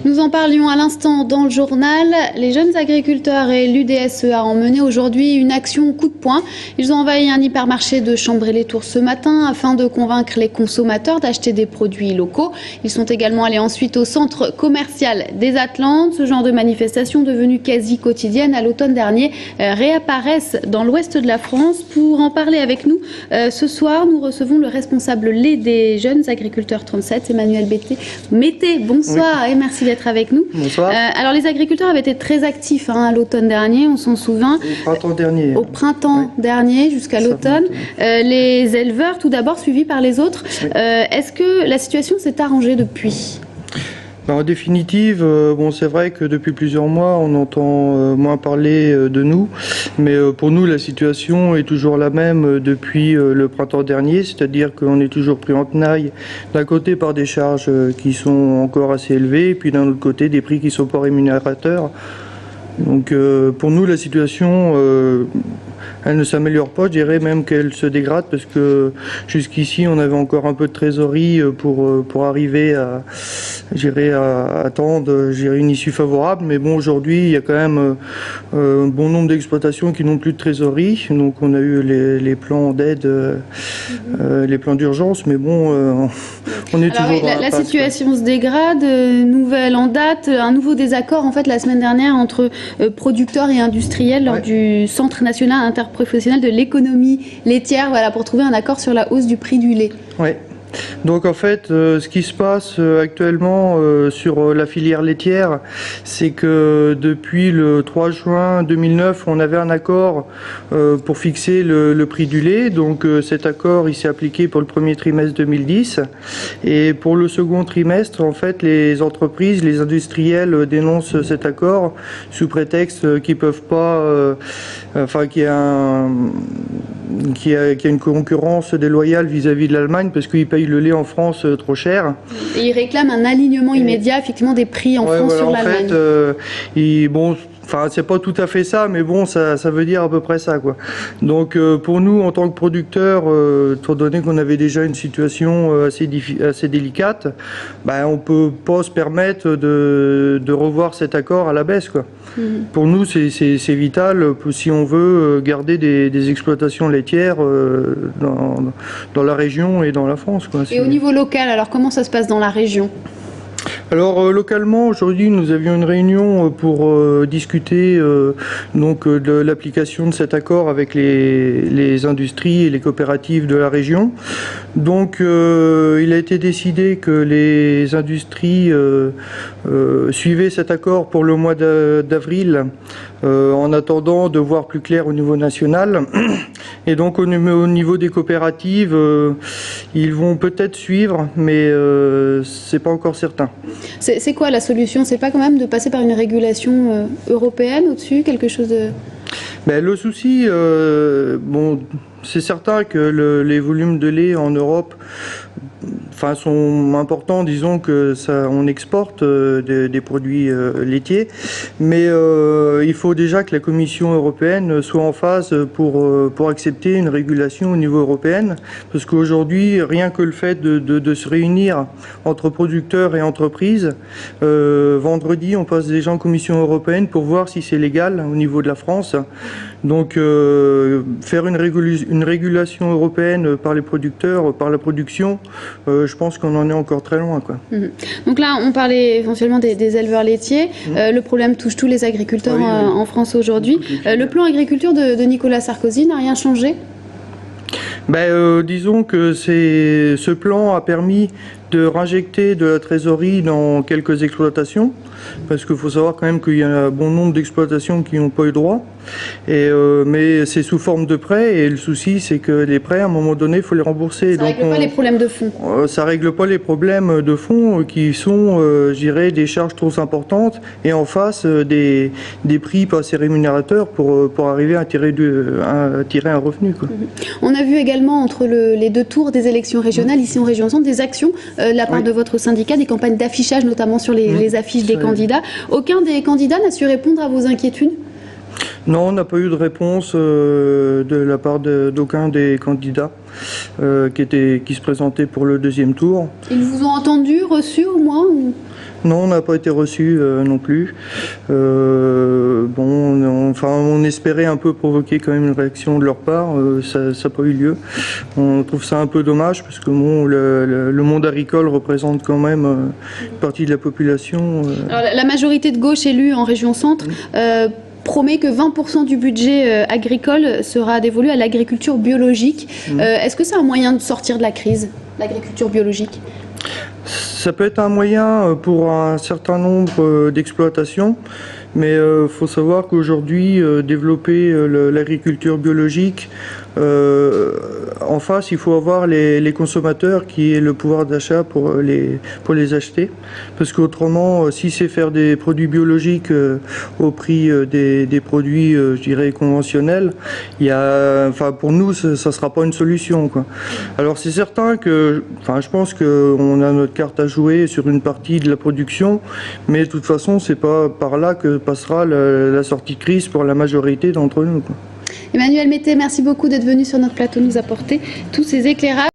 Nous en parlions à l'instant dans le journal. Les jeunes agriculteurs et l'UDSEA ont mené aujourd'hui une action coup de poing. Ils ont envahi un hypermarché de Chambray-les-Tours ce matin afin de convaincre les consommateurs d'acheter des produits locaux. Ils sont également allés ensuite au centre commercial des Atlantes. Ce genre de manifestations devenues quasi quotidiennes à l'automne dernier réapparaissent dans l'ouest de la France. Pour en parler avec nous, ce soir, nous recevons le responsable lait des jeunes agriculteurs 37, Emmanuel Mété. Bonsoir et merci d'être avec nous. Bonsoir. Alors les agriculteurs avaient été très actifs à l'automne dernier, on s'en souvient. Au printemps dernier. Au printemps dernier jusqu'à l'automne. Les éleveurs tout d'abord suivis par les autres. Oui. Est-ce que la situation s'est arrangée depuis ? En définitive, bon, c'est vrai que depuis plusieurs mois, on entend moins parler de nous, mais pour nous, la situation est toujours la même depuis le printemps dernier, c'est-à-dire qu'on est toujours pris en tenaille, d'un côté par des charges qui sont encore assez élevées, et puis d'un autre côté, des prix qui ne sont pas rémunérateurs. Donc pour nous, la situation, elle ne s'améliore pas, je dirais même qu'elle se dégrade, parce que jusqu'ici, on avait encore un peu de trésorerie pour arriver à attendre une issue favorable. Mais bon, aujourd'hui, il y a quand même un bon nombre d'exploitations qui n'ont plus de trésorerie. Donc on a eu les plans d'aide, les plans d'urgence, mais bon, on est toujours dans la situation se dégrade. Nouvelle en date, un nouveau désaccord en fait la semaine dernière entre producteurs et industriels lors du Centre national interprofessionnel de l'économie laitière, voilà, pour trouver un accord sur la hausse du prix du lait. Oui. Donc en fait, ce qui se passe actuellement sur la filière laitière, c'est que depuis le 3 juin 2009, on avait un accord pour fixer le prix du lait. Donc cet accord, il s'est appliqué pour le premier trimestre 2010. Et pour le second trimestre, en fait, les entreprises, les industriels dénoncent cet accord sous prétexte qu'ils peuvent pas, qu'il y a une concurrence déloyale vis-à-vis de l'Allemagne parce qu'ils payent le lait en France trop cher. Et ils réclament un alignement immédiat effectivement des prix en France sur l'Allemagne. En fait, enfin, c'est pas tout à fait ça, mais bon, ça veut dire à peu près ça, quoi. Donc, pour nous, en tant que producteurs, étant donné qu'on avait déjà une situation assez délicate, on peut pas se permettre de revoir cet accord à la baisse, quoi. Pour nous, c'est vital si on veut garder des exploitations laitières dans la région et dans la France, quoi. Et au niveau local, alors comment ça se passe dans la région ? Alors localement, aujourd'hui, nous avions une réunion pour discuter de l'application de cet accord avec les industries et les coopératives de la région. Donc il a été décidé que les industries suivaient cet accord pour le mois d'avril en attendant de voir plus clair au niveau national. Et donc au niveau des coopératives, ils vont peut-être suivre, mais c'est pas encore certain. C'est quoi la solution? C'est pas quand même de passer par une régulation européenne au-dessus, quelque chose de... Le souci, c'est certain que les volumes de lait en Europe sont importants, disons que on exporte des produits laitiers, mais il faut déjà que la Commission européenne soit en phase pour accepter une régulation au niveau européen, parce qu'aujourd'hui, rien que le fait de se réunir entre producteurs et entreprises, vendredi, on passe déjà en Commission européenne pour voir si c'est légal au niveau de la France. Donc, faire une régulation européenne par les producteurs, par la production, je pense qu'on en est encore très loin, quoi. Donc là, on parlait essentiellement des éleveurs laitiers. Le problème touche tous les agriculteurs en France aujourd'hui. Le plan agriculture de Nicolas Sarkozy n'a rien changé ? Disons que ce plan a permis de réinjecter de la trésorerie dans quelques exploitations, parce qu'il faut savoir quand même qu'il y a un bon nombre d'exploitations qui n'ont pas eu droit, mais c'est sous forme de prêts, et le souci c'est que les prêts, à un moment donné, il faut les rembourser. Ça ne règle pas les problèmes de fond. Ça ne règle pas les problèmes de fond qui sont, je dirais, des charges trop importantes, et en face des prix pas assez rémunérateurs pour arriver à tirer un revenu, quoi. On a vu également entre les deux tours des élections régionales, ici en région Centre, des actions de la part de votre syndicat, des campagnes d'affichage, notamment sur les affiches des candidats. Aucun des candidats n'a su répondre à vos inquiétudes ? Non, on n'a pas eu de réponse de la part d'aucun des candidats qui se présentaient pour le deuxième tour. Ils vous ont entendu, reçu au moins ou... Non, on n'a pas été reçu non plus. On espérait un peu provoquer quand même une réaction de leur part. Ça n'a pas eu lieu. On trouve ça un peu dommage parce que bon, le monde agricole représente quand même une partie de la population. Alors, la majorité de gauche élue en région centre promet que 20% du budget agricole sera dévolu à l'agriculture biologique. Est-ce que c'est un moyen de sortir de la crise, l'agriculture biologique ? Ça peut être un moyen pour un certain nombre d'exploitations, mais il faut savoir qu'aujourd'hui, développer l'agriculture biologique, en face, il faut avoir les consommateurs qui aient le pouvoir d'achat pour les acheter. Parce qu'autrement, si c'est faire des produits biologiques au prix des produits, je dirais, conventionnels, pour nous, ça ne sera pas une solution, quoi. Alors c'est certain que, je pense qu'on a notre carte à jouer sur une partie de la production, mais de toute façon, c'est pas par là que passera la sortie de crise pour la majorité d'entre nous, quoi. Emmanuel Mettet, merci beaucoup d'être venu sur notre plateau nous apporter tous ces éclairages.